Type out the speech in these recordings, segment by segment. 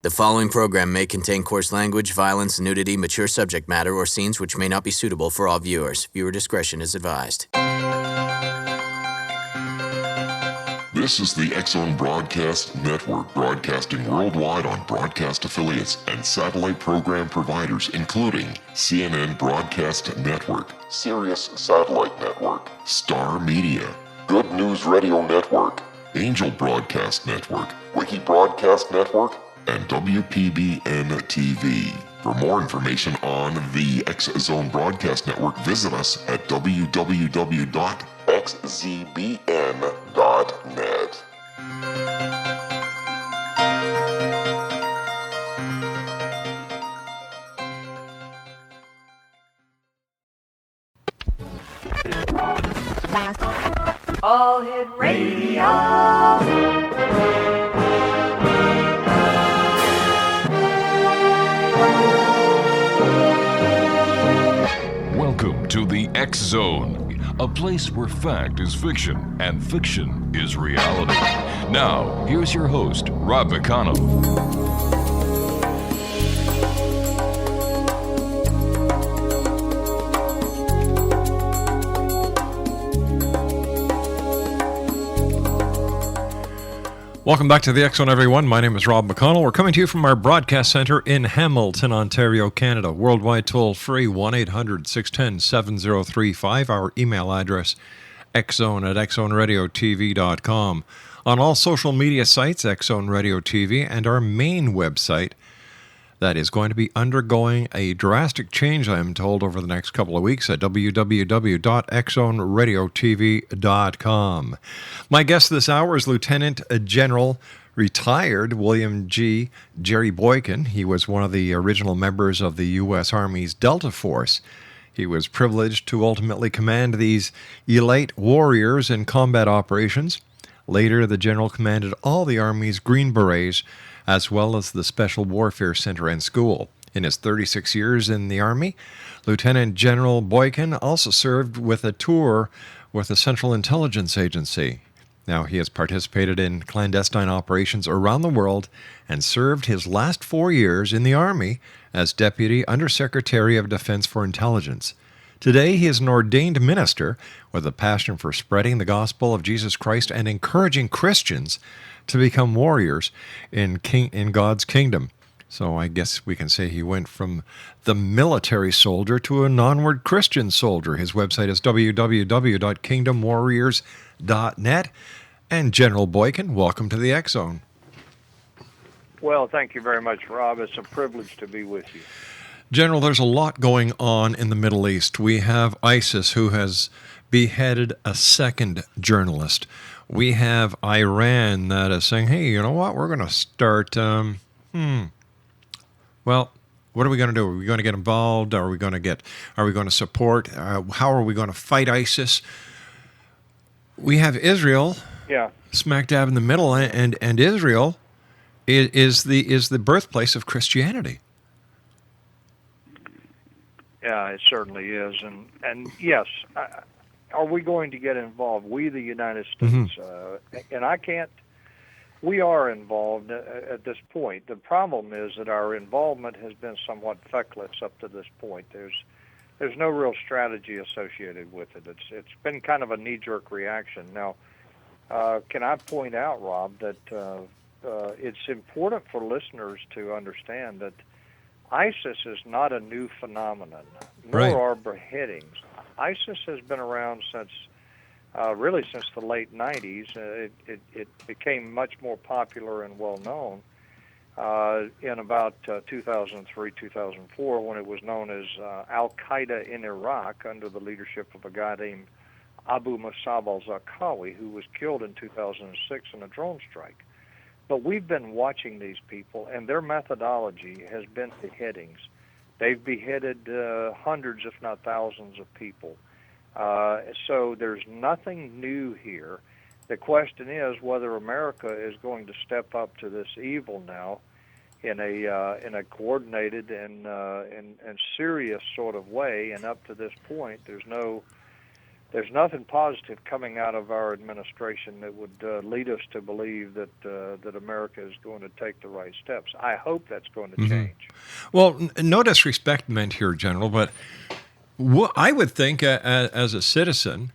The following program may contain coarse language, violence, nudity, mature subject matter, or scenes which may not be suitable for all viewers. Viewer discretion is advised. This is the X-Zone Broadcast Network, broadcasting worldwide on broadcast affiliates and satellite program providers, including CNN Broadcast Network, Sirius Satellite Network, Star Media, Good News Radio Network, Angel Broadcast Network, Wiki Broadcast Network, and WPBN TV. For more information on the X-Zone Broadcast Network, visit us at www.xzbn.net. All Hit Radio. Welcome to the X-Zone, a place where fact is fiction and fiction is reality. Now, here's your host, Rob McConnell. Welcome back to the X-Zone, everyone. My name is Rob McConnell. We're coming to you from our broadcast center in Hamilton, Ontario, Canada. Worldwide toll-free, 1-800-610-7035. Our email address, xzone@xzoneradiotv.com. On all social media sites, X-Zone Radio TV, and our main website that is going to be undergoing a drastic change, I am told, over the next couple of weeks at www.xzoneradiotv.com. My guest this hour is Lieutenant General retired William G. Jerry BOYKIN. He was one of the original members of the U.S. Army's Delta Force. He was privileged to ultimately command these elite warriors in combat operations. Later, the general commanded all the Army's Green Berets, as well as the Special Warfare Center and School. In his 36 years in the Army, Lieutenant General BOYKIN also served with a tour with the Central Intelligence Agency. Now, he has participated in clandestine operations around the world and served his last 4 years in the Army as Deputy Undersecretary of Defense for Intelligence. Today, he is an ordained minister with a passion for spreading the gospel of Jesus Christ and encouraging Christians to become warriors in God's kingdom. So I guess we can say he went from the military soldier to an onward Christian soldier. His website is www.kingdomwarriors.net. And General BOYKIN, welcome to the X-Zone. Well, thank you very much, Rob. It's a privilege to be with you. General, there's a lot going on in the Middle East. We have ISIS, who has beheaded a second journalist. We have Iran that is saying, hey, you know what, we're going to start, well, what are we going to do? Are we going to get involved? Are we going to support? How are we going to fight ISIS? We have Israel, smack dab in the middle, and Israel is the birthplace of Christianity. Yeah, it certainly is. And yes, are we going to get involved? We, the United States, and we are involved at this point. The problem is that our involvement has been somewhat feckless up to this point. There's no real strategy associated with it. It's been kind of a knee-jerk reaction. Now, can I point out, Rob, that it's important for listeners to understand that ISIS is not a new phenomenon, nor are beheadings. ISIS has been around since the late 90s. It became much more popular and well-known in about 2003, 2004, when it was known as Al-Qaeda in Iraq under the leadership of a guy named Abu Musab al-Zarqawi, who was killed in 2006 in a drone strike. But we've been watching these people, and their methodology has been beheadings. They've beheaded hundreds, if not thousands, of people. So there's nothing new here. The question is whether America is going to step up to this evil now in a coordinated and serious sort of way. And up to this point, there's no there's nothing positive coming out of our administration that would lead us to believe that America is going to take the right steps. I hope that's going to change. Well, no disrespect meant here, General, but I would think as a citizen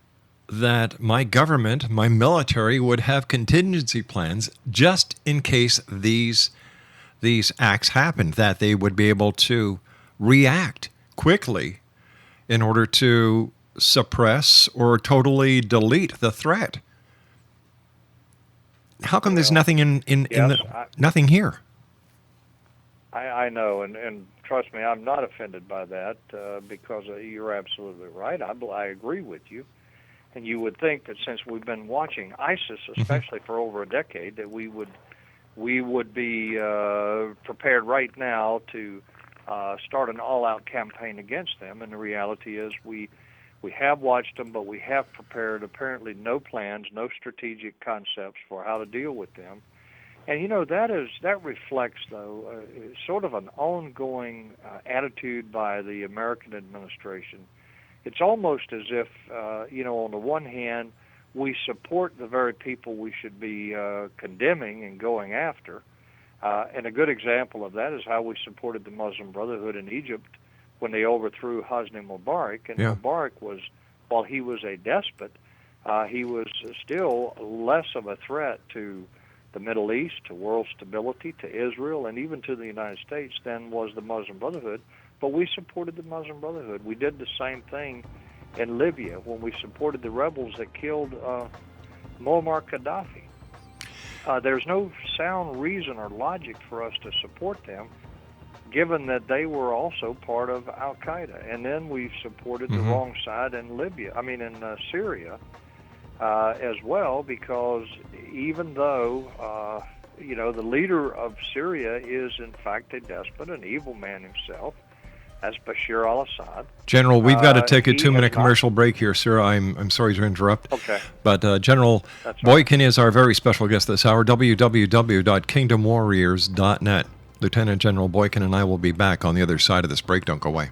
that my government, my military, would have contingency plans just in case these acts happened, that they would be able to react quickly in order to suppress or totally delete the threat. How come there's nothing nothing here? I know, and trust me, I'm not offended by that because you're absolutely right. I agree with you. And you would think that since we've been watching ISIS, especially for over a decade, that we would be prepared right now to start an all-out campaign against them. And the reality is we have watched them, but we have prepared apparently no plans, no strategic concepts for how to deal with them. And that reflects, though, sort of an ongoing attitude by the American administration. It's almost as if, on the one hand, we support the very people we should be condemning and going after. And a good example of that is how we supported the Muslim Brotherhood in Egypt when they overthrew Hosni Mubarak. And Mubarak was, while he was a despot, he was still less of a threat to the Middle East, to world stability, to Israel, and even to the United States than was the Muslim Brotherhood. But we supported the Muslim Brotherhood. We did the same thing in Libya when we supported the rebels that killed Muammar Gaddafi. There's no sound reason or logic for us to support them, given that they were also part of Al-Qaeda. And then we supported the wrong side in Syria as well, because even though, the leader of Syria is in fact a despot, an evil man himself, as Bashar al-Assad. General, we've got to take a 2-minute commercial break here, sir. I'm sorry to interrupt. Okay. But General Boykin is our very special guest this hour, www.kingdomwarriors.net. Lieutenant General Boykin and I will be back on the other side of this break. Don't go away.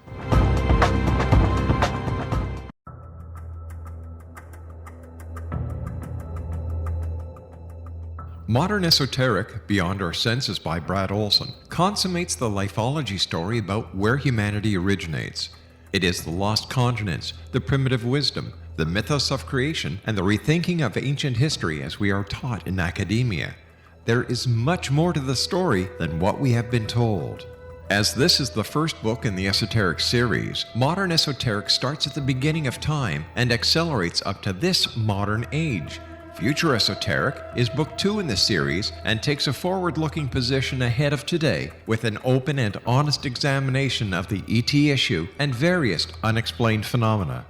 Modern Esoteric, Beyond Our Senses by Brad Olson, consummates the lifeology story about where humanity originates. It is the lost continents, the primitive wisdom, the mythos of creation, and the rethinking of ancient history as we are taught in academia. There is much more to the story than what we have been told. As this is the first book in the Esoteric series, Modern Esoteric starts at the beginning of time and accelerates up to this modern age. Future Esoteric is book 2 in the series and takes a forward-looking position ahead of today with an open and honest examination of the ET issue and various unexplained phenomena.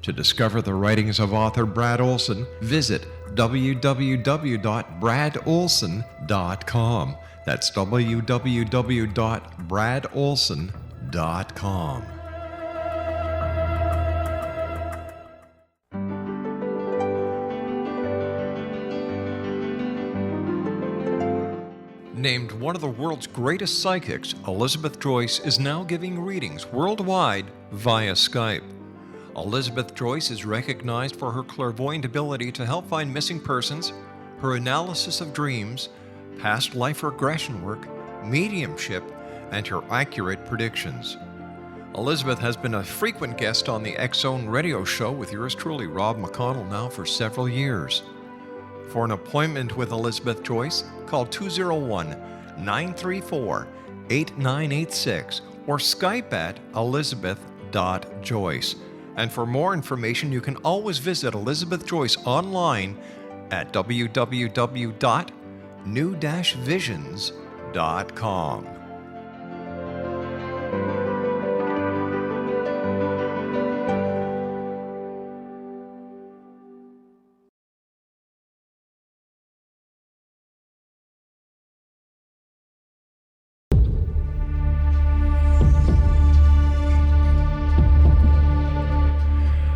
To discover the writings of author Brad Olson, visit www.bradolson.com. That's www.bradolson.com. Named one of the world's greatest psychics, Elizabeth Joyce is now giving readings worldwide via Skype. Elizabeth Joyce is recognized for her clairvoyant ability to help find missing persons, her analysis of dreams, past life regression work, mediumship, and her accurate predictions. Elizabeth has been a frequent guest on the X Zone radio show with yours truly, Rob McConnell, now for several years. For an appointment with Elizabeth Joyce, call 201-934-8986 or Skype at elizabeth.joyce. And for more information, you can always visit Elizabeth Joyce online at www.new-visions.com.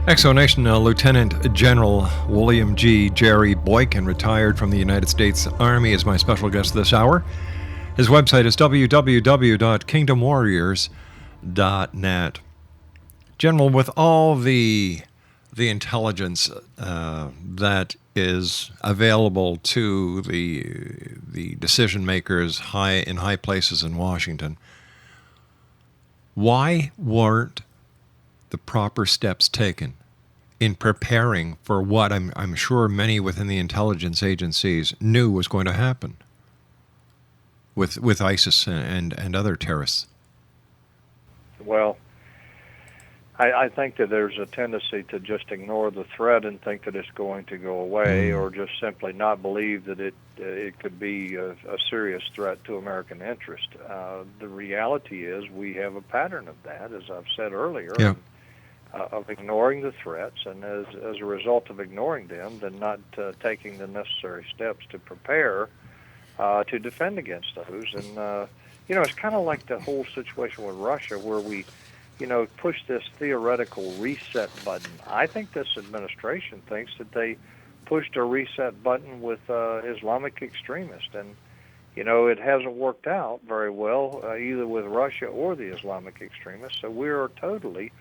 Exonation Lieutenant General William G. Jerry Boykin, retired from the United States Army, is my special guest this hour. His website is www.kingdomwarriors.net. General, with all the the intelligence that is available to the decision makers in high places in Washington, why weren't the proper steps taken in preparing for what I'm sure many within the intelligence agencies knew was going to happen with ISIS and other terrorists? Well, I think that there's a tendency to just ignore the threat and think that it's going to go away, or just simply not believe that it could be a serious threat to American interest. The reality is we have a pattern of that, as I've said earlier, of ignoring the threats, and as a result of ignoring them, then not taking the necessary steps to prepare to defend against those. And, it's kind of like the whole situation with Russia where we push this theoretical reset button. I think this administration thinks that they pushed a reset button with Islamic extremists, and it hasn't worked out very well either with Russia or the Islamic extremists. So we are totally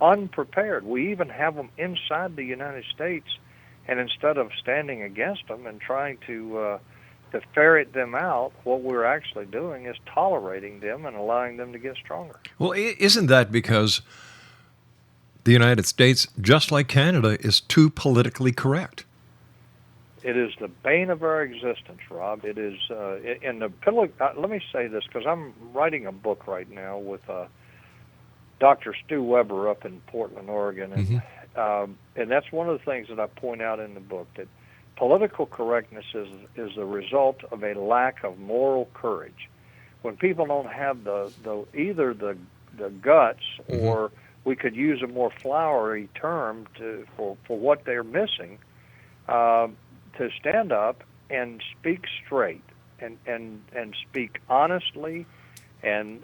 unprepared. We even have them inside the United States, and instead of standing against them and trying to ferret them out, what we're actually doing is tolerating them and allowing them to get stronger. Well, isn't that because the United States, just like Canada, is too politically correct? It is the bane of our existence, Rob. It is let me say this, because I'm writing a book right now with Dr. Stu Weber up in Portland, Oregon, and that's one of the things that I point out in the book, that political correctness is the result of a lack of moral courage. When people don't have either the guts, or we could use a more flowery term for what they're missing, to stand up and speak straight and speak honestly. And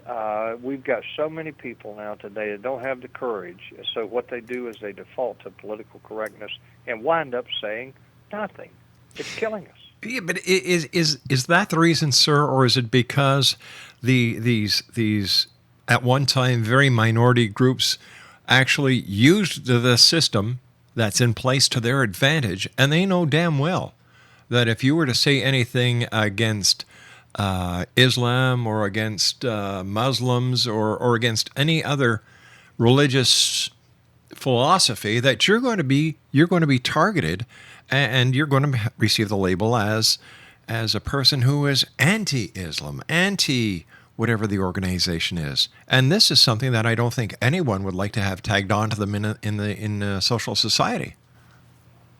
we've got so many people now today that don't have the courage. So what they do is they default to political correctness and wind up saying nothing. It's killing us. Yeah, but is that the reason, sir, or is it because these at one time very minority groups actually used the system that's in place to their advantage, and they know damn well that if you were to say anything against Islam or against Muslims or against any other religious philosophy, that you're going to be targeted, and you're going to receive the label as a person who is anti-Islam, anti whatever the organization is. And this is something that I don't think anyone would like to have tagged on to them in social society.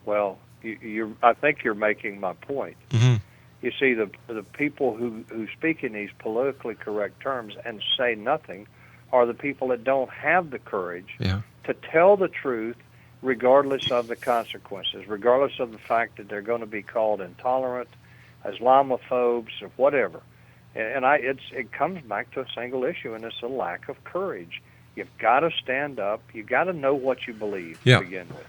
Well, I think you're making my point. You see, the people who speak in these politically correct terms and say nothing are the people that don't have the courage to tell the truth, regardless of the consequences, regardless of the fact that they're going to be called intolerant, Islamophobes, or whatever. And it comes back to a single issue, and it's a lack of courage. You've got to stand up. You've got to know what you believe to begin with.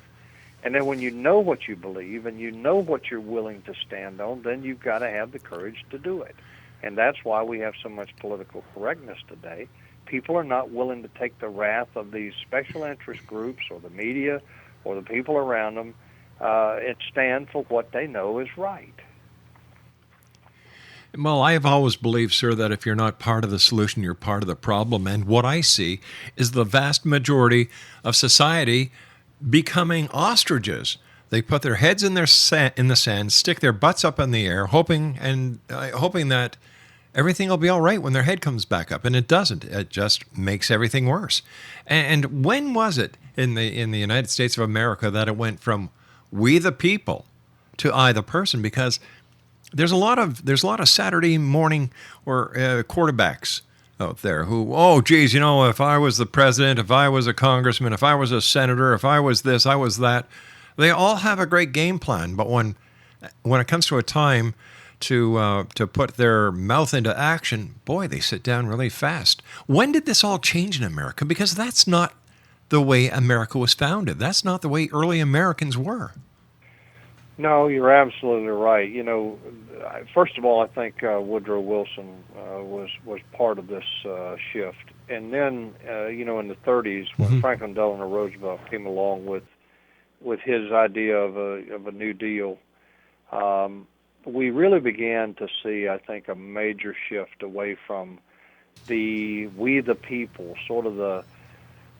And then when you know what you believe and you know what you're willing to stand on, then you've got to have the courage to do it. And that's why we have so much political correctness today. People are not willing to take the wrath of these special interest groups or the media or the people around them and stand for what they know is right. Well, I have always believed, sir, that if you're not part of the solution, you're part of the problem. And what I see is the vast majority of society becoming ostriches. They put their heads in the sand, stick their butts up in the air, hoping that everything will be all right when their head comes back up, and it doesn't. It just makes everything worse. And when was it in the United States of America that it went from we the people to I the person? Because there's a lot of Saturday morning or quarterbacks out there who, oh, geez, if I was the president, if I was a congressman, if I was a senator, if I was this, I was that. They all have a great game plan, but when it comes to a time to put their mouth into action, boy, they sit down really fast. When did this all change in America? Because that's not the way America was founded. That's not the way early Americans were. No, you're absolutely right. First of all, I think Woodrow Wilson was part of this shift. And then, in the 30s, when Franklin Delano Roosevelt came along with his idea of a New Deal, we really began to see, I think, a major shift away from we the people, sort of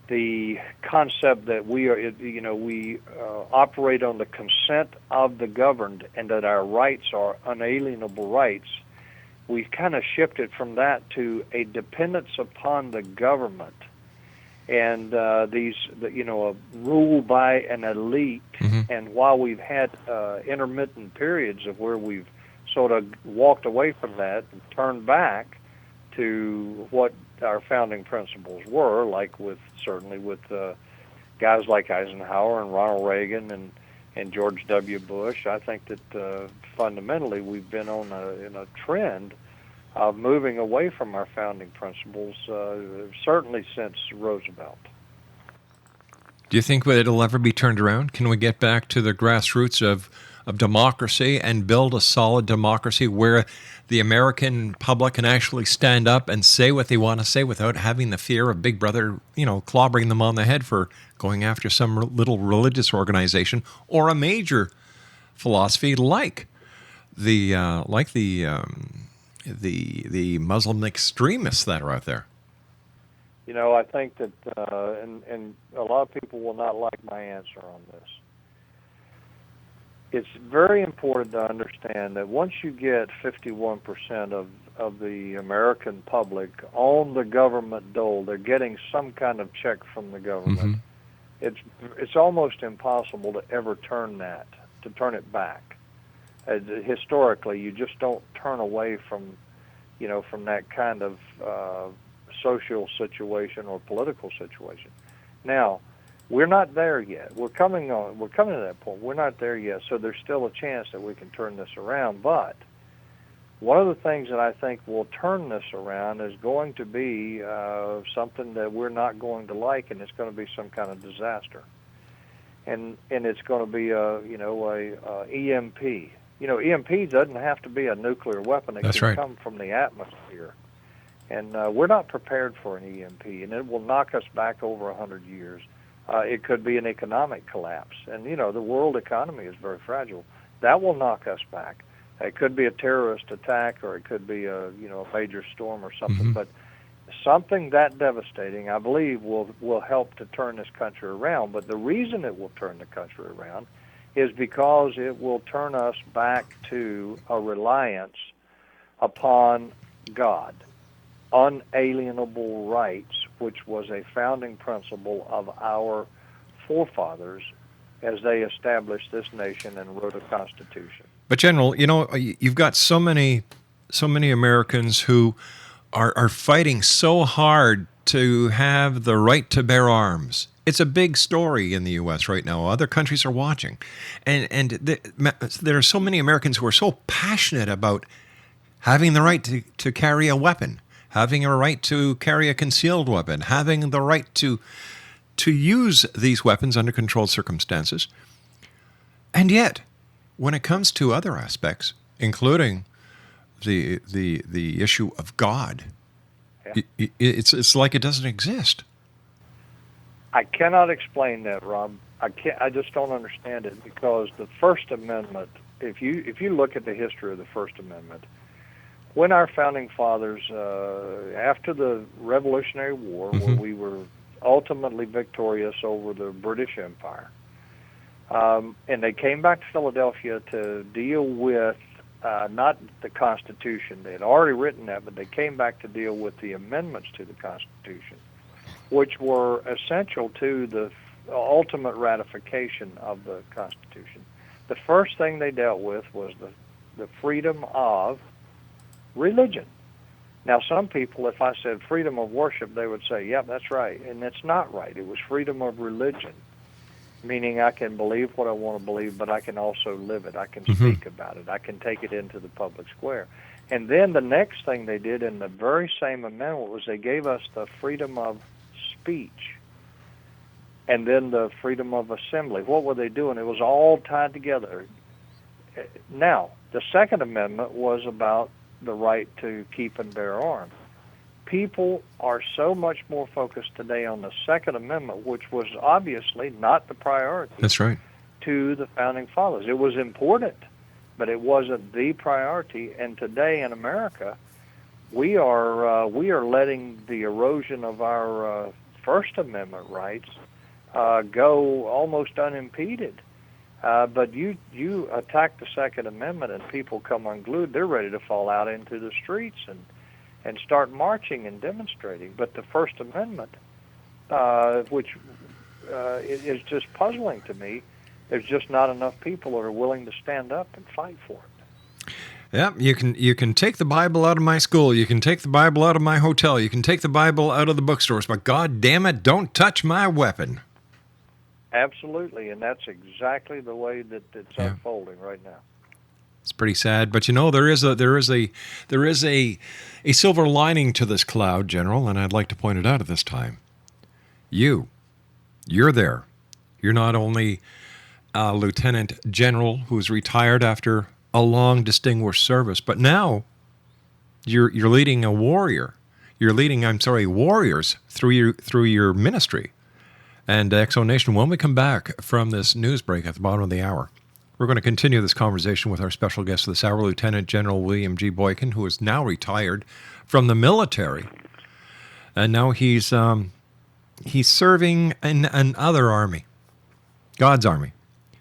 the concept that we operate on the consent of the governed, and that our rights are unalienable rights. We kind of shifted from that to a dependence upon the government, and rule by an elite. Mm-hmm. And while we've had intermittent periods of where we've sort of walked away from that and turned back to what our founding principles were, like certainly with guys like Eisenhower and Ronald Reagan and George W. Bush, I think that fundamentally we've been in a trend of moving away from our founding principles, certainly since Roosevelt. Do you think that it'll ever be turned around? Can we get back to the grassroots of democracy and build a solid democracy where the American public can actually stand up and say what they want to say without having the fear of Big Brother, clobbering them on the head for going after some little religious organization or a major philosophy like the Muslim extremists that are out there? I think that, and a lot of people will not like my answer on this. It's very important to understand that once you get 51% of the American public on the government dole, they're getting some kind of check from the government. Mm-hmm. It's almost impossible to ever turn it back. Historically, you just don't turn away from that kind of social situation or political situation. Now, we're not there yet. We're coming to that point. We're not there yet, so there's still a chance that we can turn this around. But one of the things that I think will turn this around is going to be something that we're not going to like, and it's going to be some kind of disaster. And it's going to be a EMP. EMP doesn't have to be a nuclear weapon. It can come from the atmosphere. And we're not prepared for an EMP, and it will knock us back over 100 years. It could be an economic collapse. And, the world economy is very fragile. That will knock us back. It could be a terrorist attack, or it could be a major storm or something. Mm-hmm. But something that devastating, I believe, will help to turn this country around. But the reason it will turn the country around is because it will turn us back to a reliance upon God. Unalienable rights, which was a founding principle of our forefathers as they established this nation and wrote a constitution. But General, you've got so many Americans who are fighting so hard to have the right to bear arms. It's a big story in the U.S. right now. Other countries are watching, and there are so many Americans who are so passionate about having the right to carry a weapon, having a right to carry a concealed weapon, having the right to use these weapons under controlled circumstances. And yet, when it comes to other aspects, including the issue of God, it's like it doesn't exist. I cannot explain that, Rob. I just don't understand it, because the First Amendment, if you look at the history of the First Amendment, when our founding fathers, after the Revolutionary War, mm-hmm. where we were ultimately victorious over the British Empire, and they came back to Philadelphia to deal with not the Constitution. They had already written that, but they came back to deal with the amendments to the Constitution, which were essential to the ultimate ratification of the Constitution. The first thing they dealt with was the freedom of religion. Now, some people, if I said freedom of worship, they would say, yep, that's right. And that's not right. It was freedom of religion, meaning I can believe what I want to believe, but I can also live it. I can mm-hmm. speak about it. I can take it into the public square. And then the next thing they did in the very same amendment was they gave us the freedom of speech and then the freedom of assembly. What were they doing? It was all tied together. Now, the Second Amendment was about the right to keep and bear arms. people are so much more focused today on the Second Amendment, which was obviously not the priority. That's right. To the Founding Fathers. It was important, but it wasn't the priority. And today in America, we are letting the erosion of our First Amendment rights go almost unimpeded. But you attack the Second Amendment and people come unglued. They're ready to fall out into the streets and start marching and demonstrating. But the First Amendment, which is just puzzling to me, there's just not enough people that are willing to stand up and fight for it. Yeah, you can take the Bible out of my school, you can take the Bible out of my hotel, you can take the Bible out of the bookstores, but God damn it, don't touch my weapon. Absolutely, and that's exactly the way that it's unfolding right now. It's pretty sad, but there is a silver lining to this cloud, General, and I'd like to point it out at this time. You're there. You're not only a Lieutenant General who's retired after a long, distinguished service, but now you're leading a warrior. You're leading, warriors through your ministry. And Exo Nation, when we come back from this news break at the bottom of the hour, we're going to continue this conversation with our special guest this hour, Lieutenant General William G. Boykin, who is now retired from the military, and now he's serving in another army, God's army.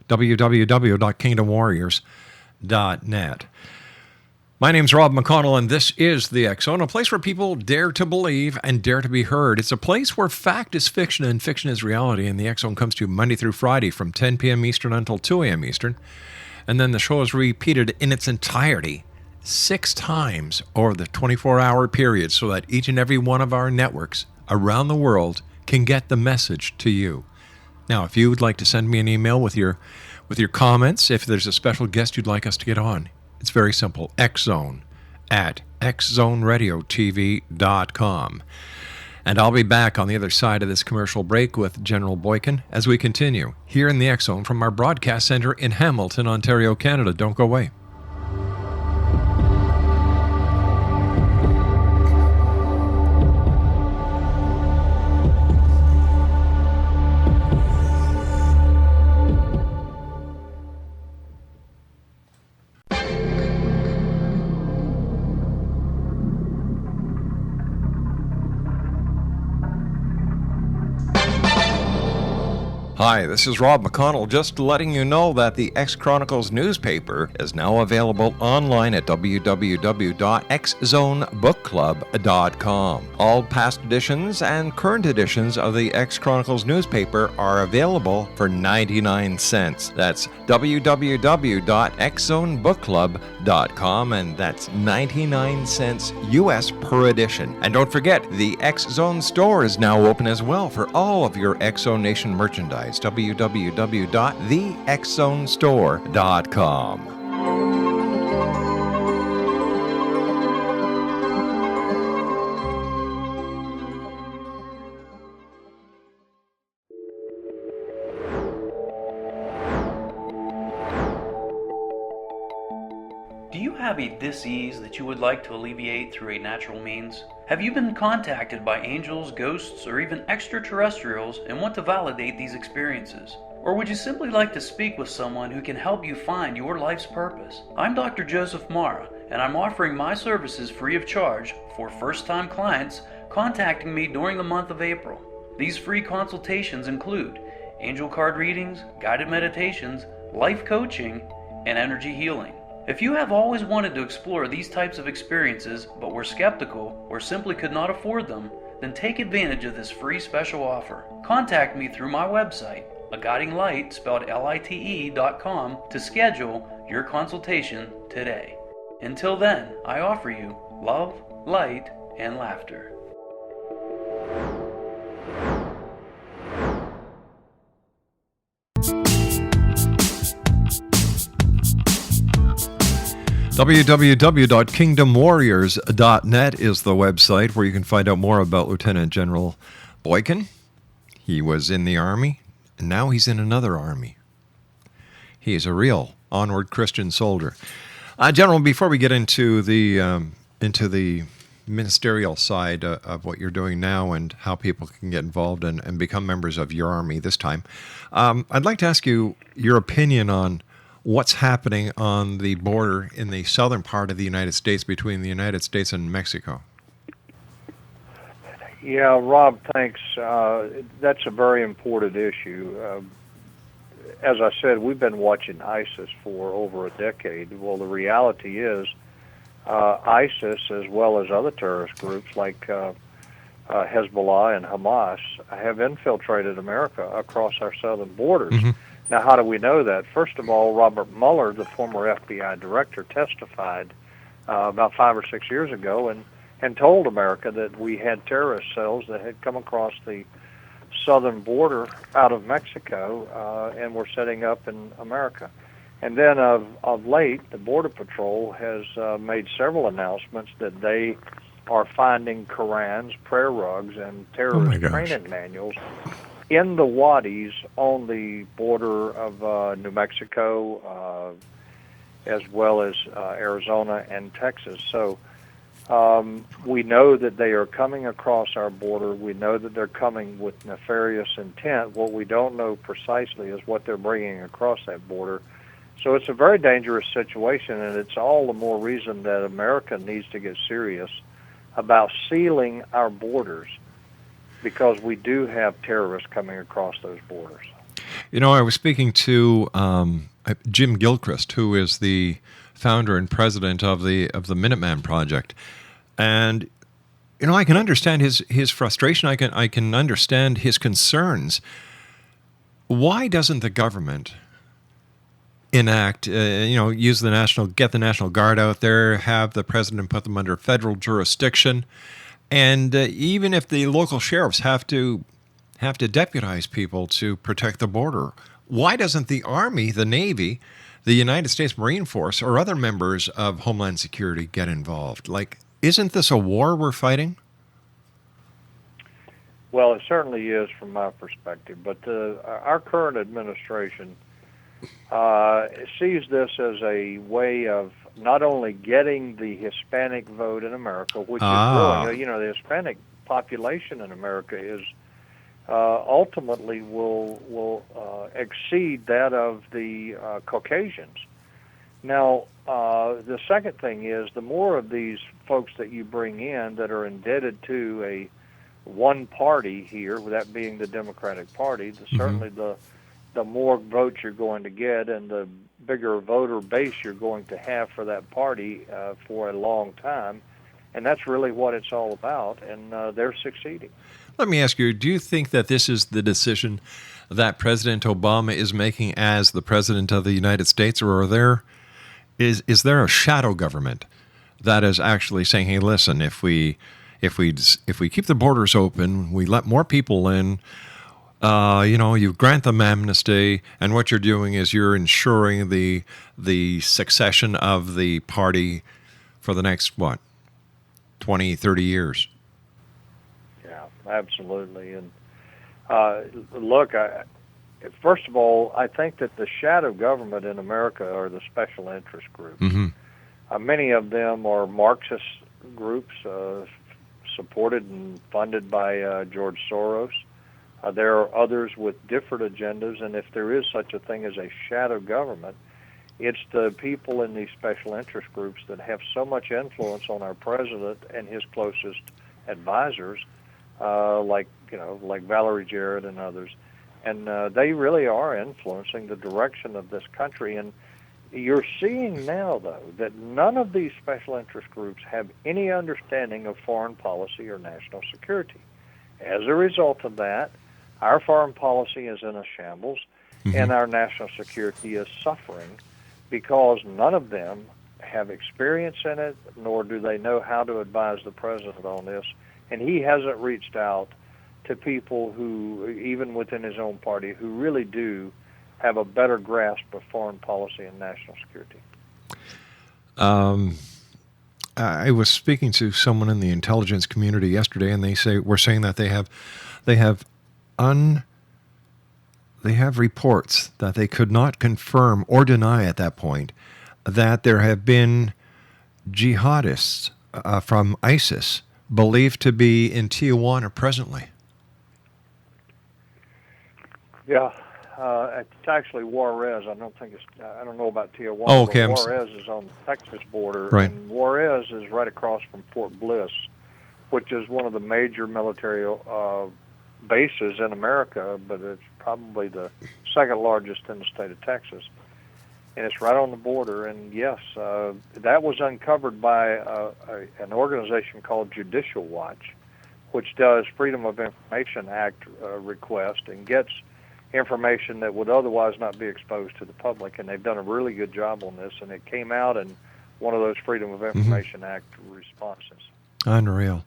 www.kingdomwarriors.net. My name's Rob McConnell, and this is The X Zone, a place where people dare to believe and dare to be heard. It's a place where fact is fiction and fiction is reality, and The X Zone comes to you Monday through Friday from 10 p.m. Eastern until 2 a.m. Eastern. And then the show is repeated in its entirety 6 times over the 24-hour period so that each and every one of our networks around the world can get the message to you. Now, if you would like to send me an email with your comments, if there's a special guest you'd like us to get on, it's very simple. xzone@xzoneradiotv.com. And I'll be back on the other side of this commercial break with General Boykin as we continue here in the X Zone from our broadcast center in Hamilton, Ontario, Canada. Don't go away. Hi, this is Rob McConnell, just letting you know that the X Chronicles newspaper is now available online at www.xzonebookclub.com. All past editions and current editions of the X Chronicles newspaper are available for 99 cents. That's www.xzonebookclub.com, and that's 99 cents US per edition. And don't forget, the X Zone store is now open as well for all of your Exo Nation merchandise. www.thexzonestore.com. Do you have a dis-ease that you would like to alleviate through a natural means? Have you been contacted by angels, ghosts, or even extraterrestrials and want to validate these experiences? Or would you simply like to speak with someone who can help you find your life's purpose? I'm Dr. Joseph Mara, and I'm offering my services free of charge for first-time clients contacting me during the month of April. These free consultations include angel card readings, guided meditations, life coaching, and energy healing. If you have always wanted to explore these types of experiences but were skeptical or simply could not afford them, then take advantage of this free special offer. Contact me through my website, aguidinglight, spelled LITE.com, to schedule your consultation today. Until then, I offer you love, light, and laughter. www.kingdomwarriors.net is the website where you can find out more about Lieutenant General Boykin. He was in the Army, and now he's in another army. He is a real onward Christian soldier. General, before we get into the ministerial side of what you're doing now and how people can get involved and become members of your army this time. I'd like to ask you your opinion on what's happening on the border in the southern part of the United States between the United States and Mexico. Yeah, Rob, thanks. That's a very important issue. As I said, we've been watching ISIS for over a decade. Well, the reality is ISIS, as well as other terrorist groups like Hezbollah and Hamas, have infiltrated America across our southern borders. Mm-hmm. Now, how do we know that? First of all, Robert Mueller, the former FBI director, testified about 5 or 6 years ago and told America that we had terrorist cells that had come across the southern border out of Mexico and were setting up in America. And then of late, the Border Patrol has made several announcements that they are finding Korans, prayer rugs, and terrorist training manuals in the wadis on the border of New Mexico, as well as Arizona and Texas. So we know that they are coming across our border. We know that they're coming with nefarious intent. What we don't know precisely is what they're bringing across that border. So it's a very dangerous situation, and it's all the more reason that America needs to get serious about sealing our borders, because we do have terrorists coming across those borders. You know, I was speaking to Jim Gilchrist, who is the founder and president of the Minuteman Project, and you know, I can understand his frustration. I can understand his concerns. Why doesn't the government enact, use get the National Guard out there, have the president put them under federal jurisdiction, and even if the local sheriffs have to deputize people to protect the border, why doesn't the Army, the Navy, the United States Marine Force, or other members of Homeland Security get involved? Like, isn't this a war we're fighting? Well, it certainly is from my perspective, but our current administration sees this as a way of not only getting the Hispanic vote in America, which is growing. The Hispanic population in America is ultimately will exceed that of the Caucasians. Now, the second thing is, the more of these folks that you bring in that are indebted to a one party here, that being the Democratic Party, certainly the more votes you're going to get and the bigger voter base you're going to have for that party for a long time. And that's really what it's all about, and they're succeeding. Let me ask you, do you think that this is the decision that President Obama is making as the President of the United States, or is there a shadow government that is actually saying, hey, listen, if we keep the borders open, we let more people in, you grant them amnesty, and what you're doing is you're ensuring the succession of the party for the next, 20, 30 years? Yeah, absolutely. And look, first of all, I think that the shadow government in America are the special interest groups. Mm-hmm. Many of them are Marxist groups supported and funded by George Soros. There are others with different agendas, and if there is such a thing as a shadow government, it's the people in these special interest groups that have so much influence on our president and his closest advisors, like Valerie Jarrett and others. And they really are influencing the direction of this country. And you're seeing now, though, that none of these special interest groups have any understanding of foreign policy or national security. As a result of that, our foreign policy is in a shambles, and our national security is suffering because none of them have experience in it, nor do they know how to advise the president on this. And he hasn't reached out to people who, even within his own party, who really do have a better grasp of foreign policy and national security. I was speaking to someone in the intelligence community yesterday, and we're saying that they have reports that they could not confirm or deny at that point that there have been jihadists from ISIS believed to be in Tijuana presently. Yeah, it's actually Juarez. I don't know about Tijuana. Oh, okay. But Juarez is on the Texas border, Right. and Juarez is right across from Fort Bliss, which is one of the major military bases in America, but it's probably the second largest in the state of Texas. And it's right on the border. And yes, that was uncovered by an organization called Judicial Watch, which does Freedom of Information Act request and gets information that would otherwise not be exposed to the public. And they've done a really good job on this. And it came out in one of those Freedom of Information Act responses. Unreal.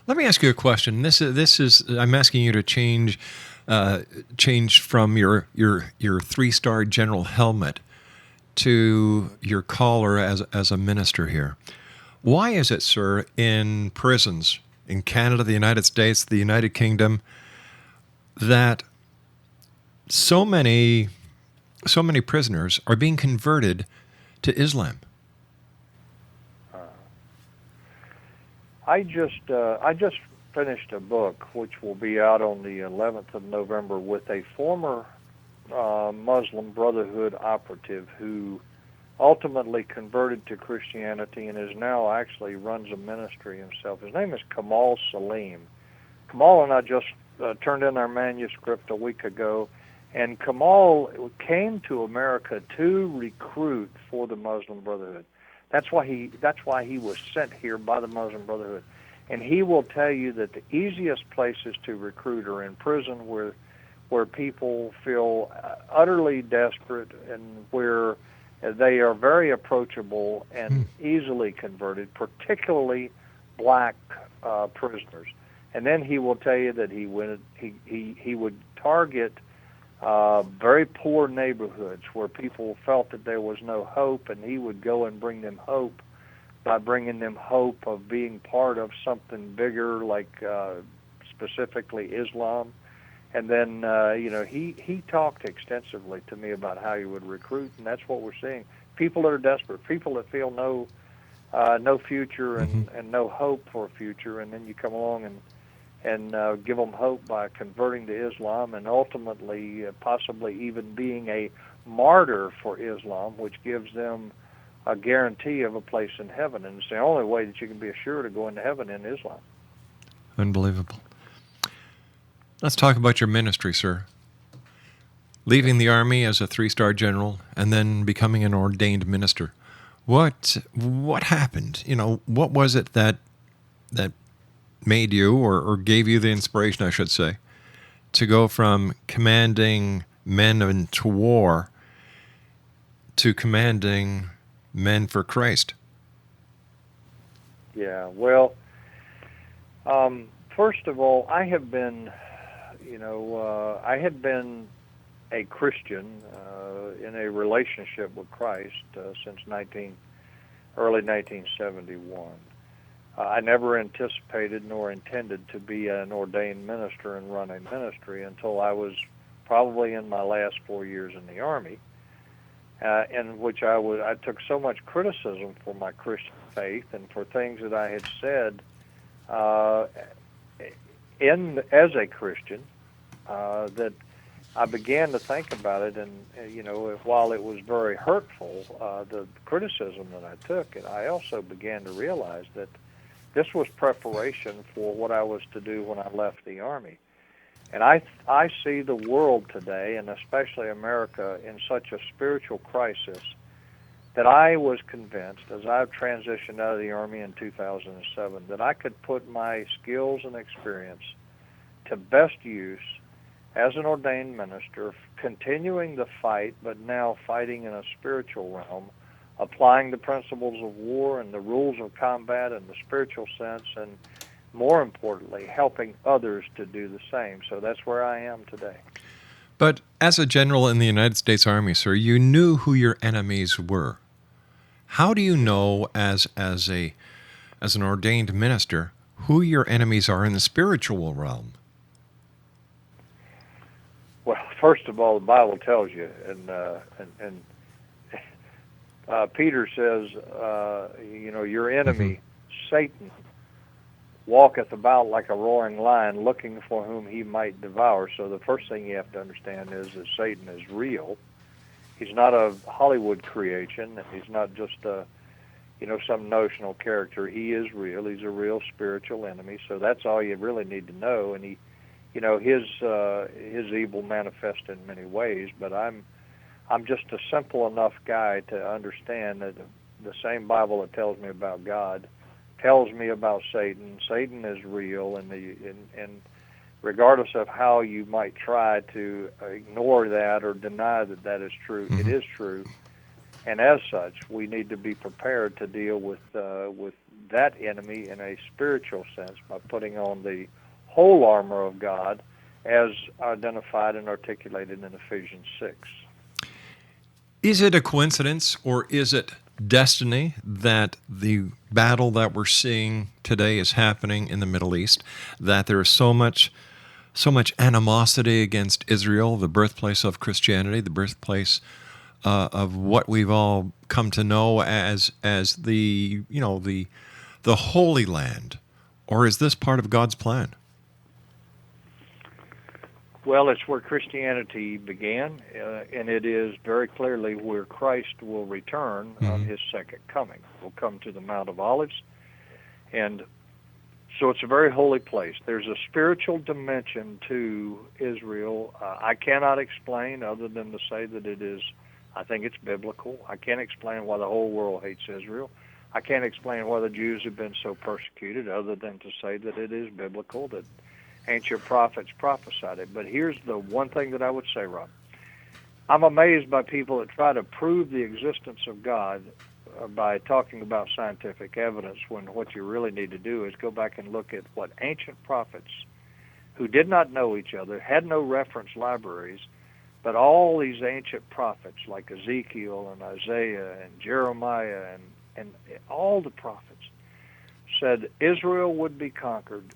Let me ask you a question. This is I'm asking you to change from your 3-star general helmet to your collar as a minister here. Why is it, sir, in prisons in Canada, the United States, the United Kingdom, that so many prisoners are being converted to Islam? I just finished a book which will be out on the 11th of November with a former Muslim Brotherhood operative who ultimately converted to Christianity and is now actually runs a ministry himself. His name is Kamal Salim. Kamal and I just turned in our manuscript a week ago, and Kamal came to America to recruit for the Muslim Brotherhood. That's why he was sent here by the Muslim Brotherhood. And he will tell you that the easiest places to recruit are in prison where people feel utterly desperate and where they are very approachable and easily converted, particularly black prisoners. And then he will tell you that he would target very poor neighborhoods where people felt that there was no hope, and he would go and bring them hope by bringing them hope of being part of something bigger, like specifically Islam. And then, he talked extensively to me about how he would recruit, and that's what we're seeing. People that are desperate, people that feel no future and no hope for a future, and then you come along and give them hope by converting to Islam and ultimately possibly even being a martyr for Islam, which gives them a guarantee of a place in heaven. And it's the only way that you can be assured of going to heaven in Islam. Unbelievable. Let's talk about your ministry, sir. Leaving the Army as a 3-star general and then becoming an ordained minister. What happened? What was it that made you, or gave you the inspiration, I should say, to go from commanding men into war to commanding men for Christ? Yeah, well, first of all, I had been a Christian in a relationship with Christ since early 1971. I never anticipated nor intended to be an ordained minister and run a ministry until I was probably in my last 4 years in the Army, in which I took so much criticism for my Christian faith and for things that I had said as a Christian that I began to think about it, and while it was very hurtful, the criticism that I took, and I also began to realize that this was preparation for what I was to do when I left the Army. And I see the world today, and especially America, in such a spiritual crisis that I was convinced, as I transitioned out of the Army in 2007, that I could put my skills and experience to best use as an ordained minister, continuing the fight, but now fighting in a spiritual realm, applying the principles of war and the rules of combat in the spiritual sense, and more importantly, helping others to do the same. So that's where I am today. But as a general in the United States Army, sir, you knew who your enemies were. How do you know, as an ordained minister, who your enemies are in the spiritual realm? Well, first of all, the Bible tells you, and Peter says, your enemy, Satan walketh about like a roaring lion, looking for whom he might devour. So the first thing you have to understand is that Satan is real. He's not a Hollywood creation. He's not just some notional character. He is real. He's a real spiritual enemy. So that's all you really need to know. And his evil manifests in many ways. But I'm just a simple enough guy to understand that the same Bible that tells me about God tells me about Satan. Satan is real, and regardless of how you might try to ignore that or deny that that is true, it is true. And as such, we need to be prepared to deal with that enemy in a spiritual sense by putting on the whole armor of God as identified and articulated in Ephesians 6. Is it a coincidence, or is it destiny that the battle that we're seeing today is happening in the Middle East, that there is so much animosity against Israel, the birthplace of Christianity, the birthplace of what we've all come to know as the Holy Land? Or is this part of God's plan? Well, it's where Christianity began, and it is very clearly where Christ will return on his second coming. He'll come to the Mount of Olives, and so it's a very holy place. There's a spiritual dimension to Israel. I cannot explain other than to say that it is, I think it's biblical. I can't explain why the whole world hates Israel. I can't explain why the Jews have been so persecuted other than to say that it is biblical, that ancient prophets prophesied it. But here's the one thing that I would say, Rob. I'm amazed by people that try to prove the existence of God by talking about scientific evidence, when what you really need to do is go back and look at what ancient prophets who did not know each other, had no reference libraries, but all these ancient prophets like Ezekiel and Isaiah and Jeremiah and all the prophets said Israel would be conquered.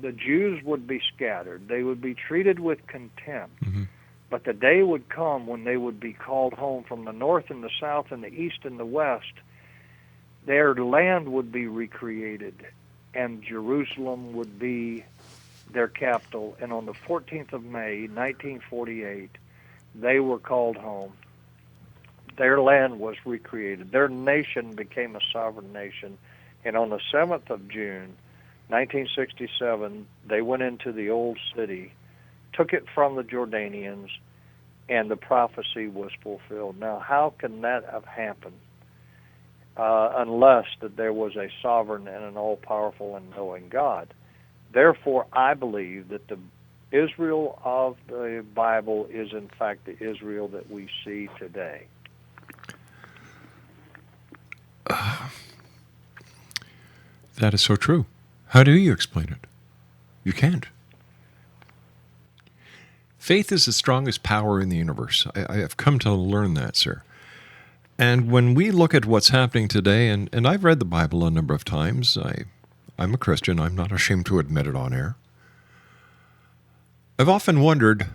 The Jews would be scattered. They would be treated with contempt. But the day would come when they would be called home from the north and the south and the east and the west. Their land would be recreated, and Jerusalem would be their capital. And on the 14th of May, 1948, they were called home. Their land was recreated. Their nation became a sovereign nation. And on the 7th of June, 1967, they went into the old city, took it from the Jordanians, and the prophecy was fulfilled. Now, how can that have happened unless that there was a sovereign and an all-powerful and knowing God? Therefore, I believe that the Israel of the Bible is, in fact, the Israel that we see today. That is so true. How do you explain it? You can't. Faith is the strongest power in the universe. I have come to learn that, sir. And when we look at what's happening today, and I've read the Bible a number of times, I'm a Christian, I'm not ashamed to admit it on air. I've often wondered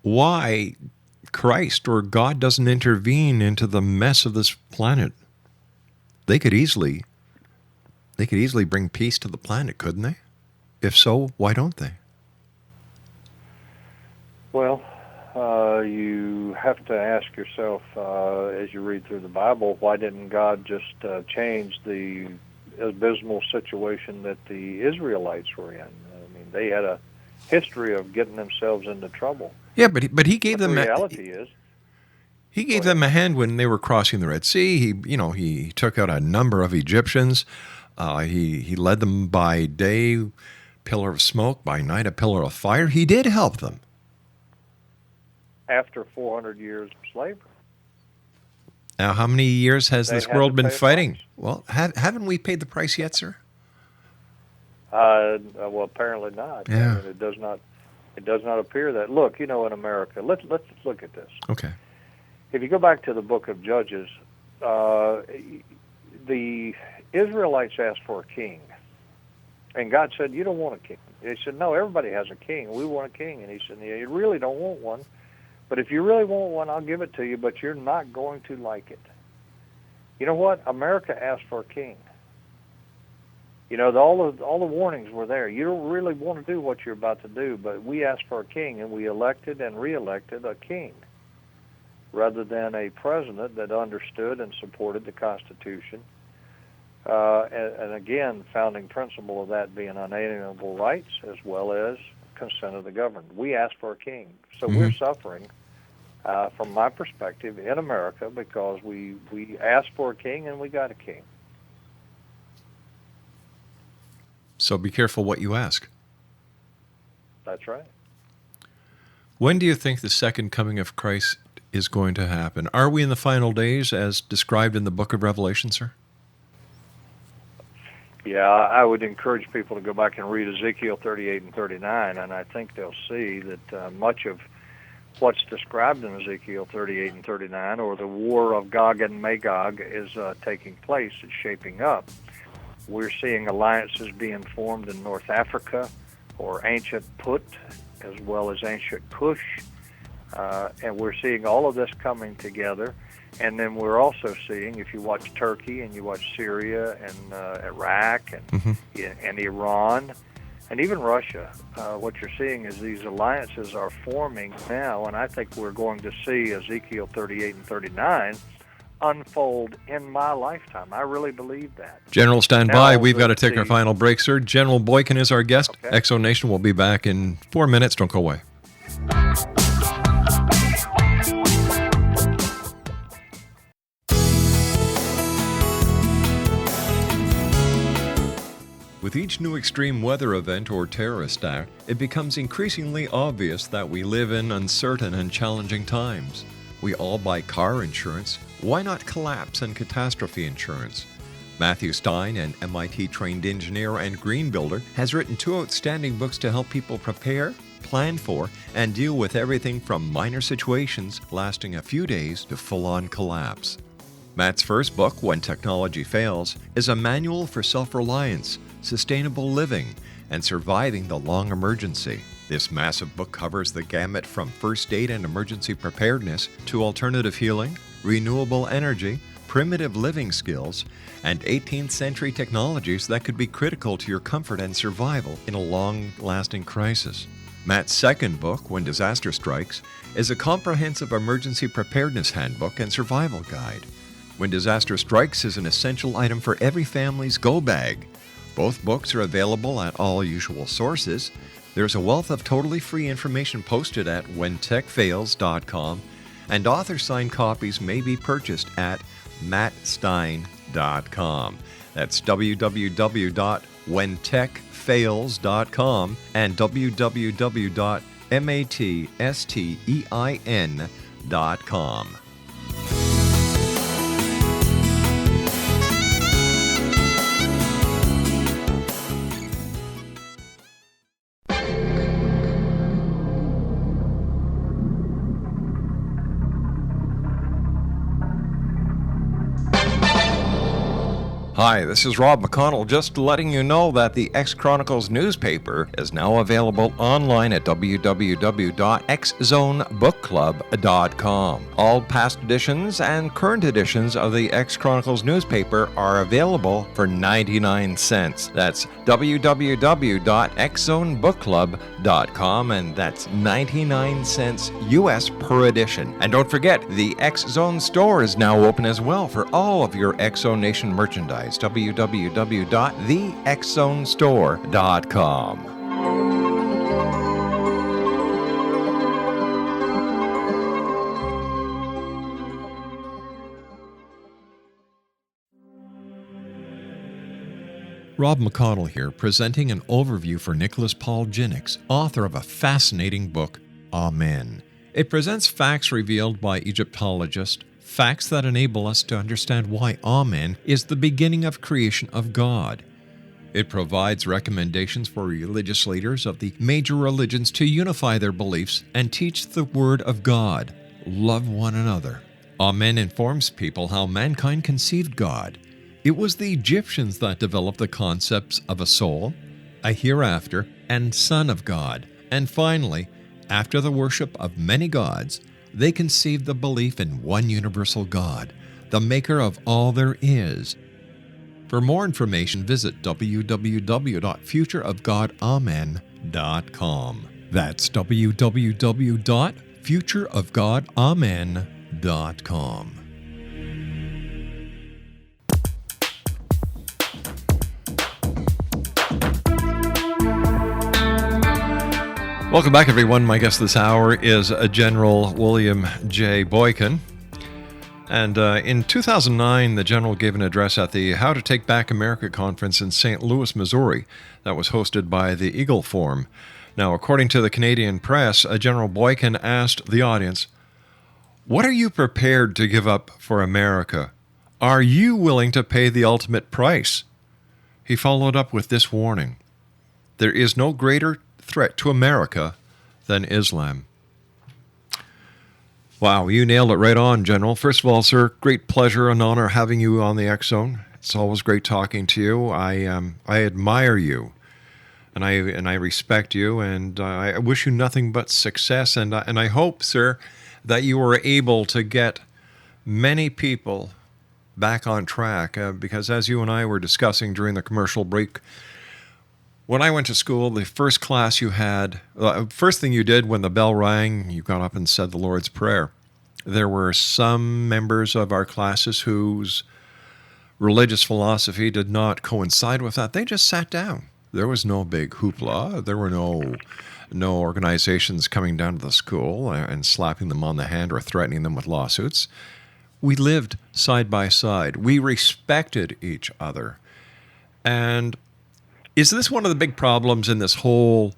why Christ or God doesn't intervene into the mess of this planet. They could easily bring peace to the planet, couldn't they? If so, why don't they? Well, you have to ask yourself, as you read through the Bible, why didn't God just change the abysmal situation that the Israelites were in? I mean, they had a history of getting themselves into trouble. Yeah, but he gave them. The reality is, he gave them a hand when they were crossing the Red Sea. He took out a number of Egyptians. He led them by day, pillar of smoke, by night a pillar of fire. He did help them. After 400 years of slavery. Now, how many years has this world been fighting? Price. Well, haven't we paid the price yet, sir? Well, apparently not. Yeah. I mean, it does not appear that. Look, in America, let's look at this. Okay. If you go back to the book of Judges, the Israelites asked for a king. And God said, you don't want a king. They said, no, everybody has a king. We want a king. And he said, yeah, you really don't want one. But if you really want one, I'll give it to you, but you're not going to like it. You know what? America asked for a king. all the warnings were there. You don't really want to do what you're about to do, but we asked for a king, and we elected and re-elected a king rather than a president that understood and supported the Constitution. And again, founding principle of that being unalienable rights as well as consent of the governed. We asked for a king. So we're suffering, from my perspective, in America because we asked for a king and we got a king. So be careful what you ask. That's right. When do you think the second coming of Christ is going to happen? Are we in the final days as described in the book of Revelation, sir? Yeah, I would encourage people to go back and read Ezekiel 38 and 39, and I think they'll see that much of what's described in Ezekiel 38 and 39, or the war of Gog and Magog, is taking place. It's shaping up. We're seeing alliances being formed in North Africa, or ancient Put, as well as ancient Cush, and we're seeing all of this coming together. And then we're also seeing, if you watch Turkey and you watch Syria and Iraq and Iran and even Russia, what you're seeing is these alliances are forming now, and I think we're going to see Ezekiel 38 and 39 unfold in my lifetime. I really believe that. General, stand by. We've got to take our final break, sir. General BOYKIN is our guest. Okay. Exo Nation will be back in 4 minutes. Don't go away. With each new extreme weather event or terrorist act, it becomes increasingly obvious that we live in uncertain and challenging times. We all buy car insurance. Why not collapse and catastrophe insurance? Matthew Stein, an MIT-trained engineer and green builder, has written 2 outstanding books to help people prepare, plan for, and deal with everything from minor situations lasting a few days to full-on collapse. Matt's first book, When Technology Fails, is a manual for self-reliance, sustainable living, and surviving the long emergency. This massive book covers the gamut from first aid and emergency preparedness to alternative healing, renewable energy, primitive living skills, and 18th century technologies that could be critical to your comfort and survival in a long-lasting crisis. Matt's second book, When Disaster Strikes, is a comprehensive emergency preparedness handbook and survival guide. When Disaster Strikes is an essential item for every family's go bag. Both books are available at all usual sources. There's a wealth of totally free information posted at whentechfails.com, and author-signed copies may be purchased at mattstein.com. That's www.whentechfails.com and www.mattstein.com. Hi, this is Rob McConnell, just letting you know that the X-Chronicles newspaper is now available online at www.xzonebookclub.com. All past editions and current editions of the X-Chronicles newspaper are available for 99 cents. That's www.xzonebookclub.com, and that's 99 cents US per edition. And don't forget, the X-Zone store is now open as well for all of your Exo Nation merchandise. www.thexzonestore.com. Rob McConnell here, presenting an overview for Nicholas Paul Jennings, author of a fascinating book, Amen. It presents facts revealed by Egyptologists, facts that enable us to understand why Amen is the beginning of creation of God. It provides recommendations for religious leaders of the major religions to unify their beliefs and teach the Word of God. Love one another. Amen informs people how mankind conceived God. It was the Egyptians that developed the concepts of a soul, a hereafter, and Son of God. And finally, after the worship of many gods, they conceived the belief in one universal God, the maker of all there is. For more information, visit www.futureofgodamen.com. That's www.futureofgodamen.com. Welcome back, everyone. My guest this hour is General William J. Boykin. And in 2009, the General gave an address at the How to Take Back America conference in St. Louis, Missouri, that was hosted by the Eagle Forum. Now, according to the Canadian press, General Boykin asked the audience, "What are you prepared to give up for America? Are you willing to pay the ultimate price?" He followed up with this warning: "There is no greater threat to America than Islam." Wow, you nailed it right on, General. First of all, sir, great pleasure and honor having you on the X Zone. It's always great talking to you. I admire you, and I respect you, and I wish you nothing but success. And I hope, sir, that you were able to get many people back on track, because as you and I were discussing during the commercial break, when I went to school, the first class you had, first thing you did when the bell rang, you got up and said the Lord's Prayer. There were some members of our classes whose religious philosophy did not coincide with that. They just sat down. There was no big hoopla. There were no organizations coming down to the school and slapping them on the hand or threatening them with lawsuits. We lived side by side. We respected each other. And is this one of the big problems in this whole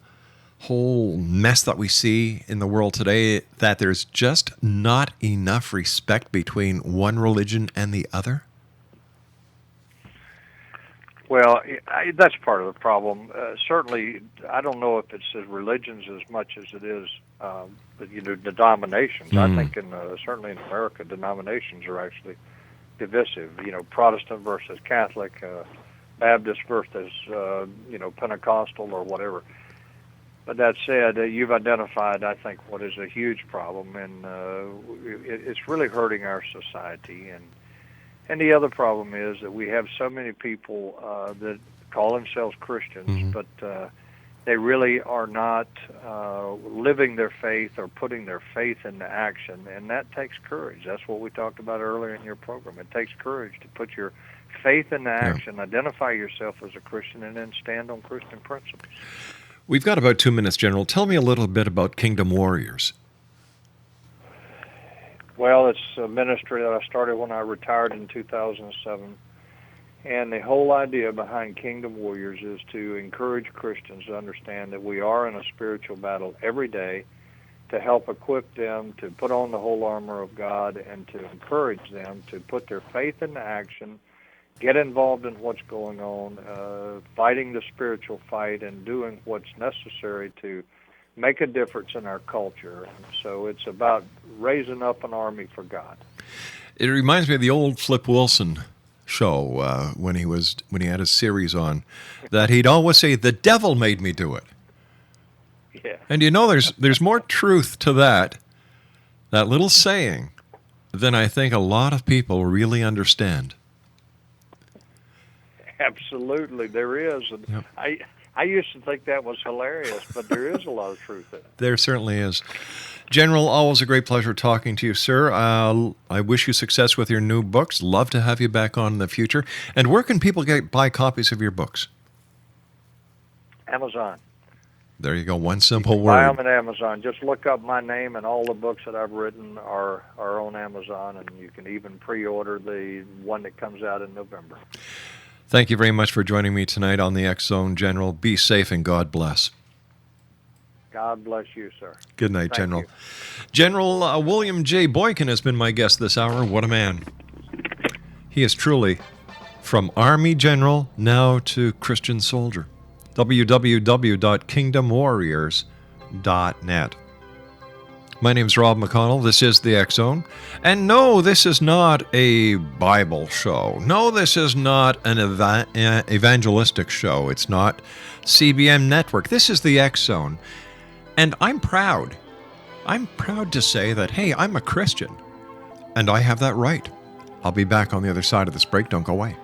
mess that we see in the world today, that there's just not enough respect between one religion and the other? Well, that's part of the problem. Certainly, I don't know if it's religions as much as it is, denominations. I think certainly in America, denominations are actually divisive. Protestant versus Catholic, Baptist versus, Pentecostal or whatever. But that said, you've identified, I think, what is a huge problem, and it's really hurting our society. And the other problem is that we have so many people that call themselves Christians, but they really are not living their faith or putting their faith into action, and that takes courage. That's what we talked about earlier in your program. It takes courage to put your faith into action, identify yourself as a Christian, and then stand on Christian principles. We've got about 2 minutes, General. Tell me a little bit about Kingdom Warriors. Well, it's a ministry that I started when I retired in 2007. And the whole idea behind Kingdom Warriors is to encourage Christians to understand that we are in a spiritual battle every day, to help equip them to put on the whole armor of God, and to encourage them to put their faith into action, get involved in what's going on, fighting the spiritual fight, and doing what's necessary to make a difference in our culture. And so it's about raising up an army for God. It reminds me of the old Flip Wilson show when he had his series on, that he'd always say, "The devil made me do it." Yeah. And there's more truth to that little saying than I think a lot of people really understand. Absolutely, there is. And Yep. I used to think that was hilarious, but there is a lot of truth in it. There certainly is. General, always a great pleasure talking to you, sir. I wish you success with your new books. Love to have you back on in the future. And where can people buy copies of your books? Amazon. There you go. One simple Buy word. them at Amazon. Just look up my name, and all the books that I've written are on Amazon, and you can even pre-order the one that comes out in November. Thank you very much for joining me tonight on the X Zone, General. Be safe and God bless. God bless you, sir. Good night, Thank General. you. General William J. Boykin has been my guest this hour. What a man. He is truly from Army General now to Christian soldier. www.kingdomwarriors.net. My name is Rob McConnell. This is the X Zone. And no, this is not a Bible show. No, this is not an evangelistic show. It's not CBM Network. This is the X Zone. And I'm proud. I'm proud to say that, hey, I'm a Christian. And I have that right. I'll be back on the other side of this break. Don't go away.